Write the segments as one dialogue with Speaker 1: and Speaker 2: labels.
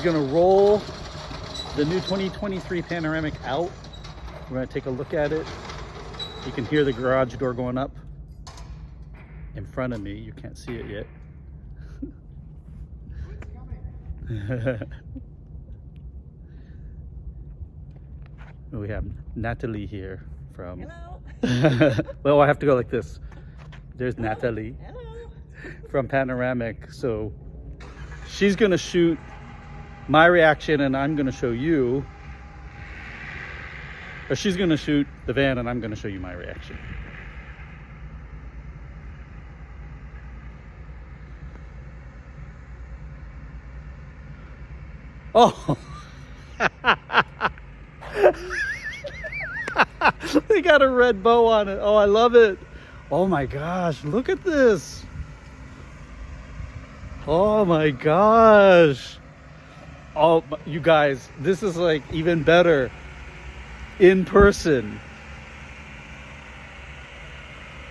Speaker 1: gonna roll the new 2023 Panoramic out. We're gonna take a look at it. You can hear the garage door going up in front of me. You can't see it yet. We have Natalie here from...
Speaker 2: Hello.
Speaker 1: Well, I have to go like this. There's Natalie.
Speaker 2: Hello.
Speaker 1: From Panoramic. So she's gonna shoot my reaction and I'm gonna show you, or she's gonna shoot the van and I'm gonna show you my reaction. Oh. They got a red bow on it. Oh, I love it. Oh my gosh, look at this. Oh my gosh. Oh, you guys, this is like even better in person.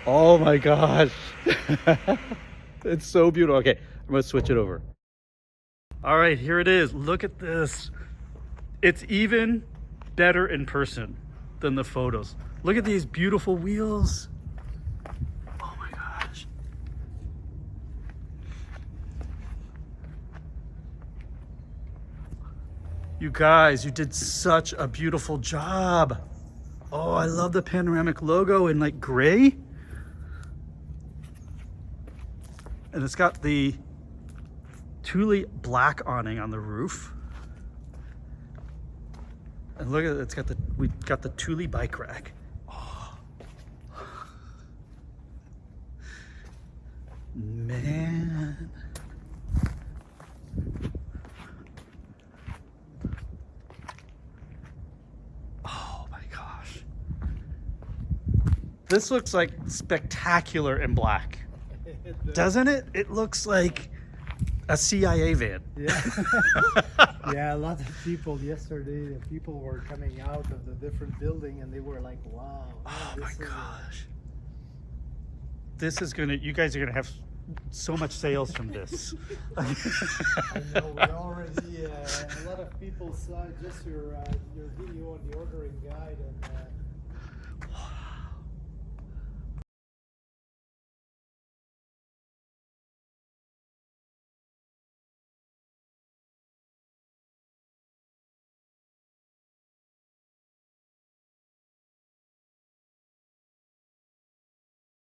Speaker 1: Oh my gosh. It's so beautiful. Okay, I'm gonna switch it over. All right, here it is. Look at this. It's even better in person than the photos. Look at these beautiful wheels. Oh my gosh. You guys, you did such a beautiful job. Oh, I love the Panoramic logo in like gray. And it's got the Thule black awning on the roof. And look at it, it's got the, we got the Thule bike rack. Oh. Man. Oh my gosh. This looks like spectacular in black. Doesn't it? It looks like a CIA van.
Speaker 3: Yeah. Yeah, a lot of people yesterday, the people were coming out of the different building and they were like, wow.
Speaker 1: Oh my gosh. This is gonna, you guys are gonna have so much sales from this.
Speaker 3: I know, we already, a lot of people saw just your video on the ordering guide and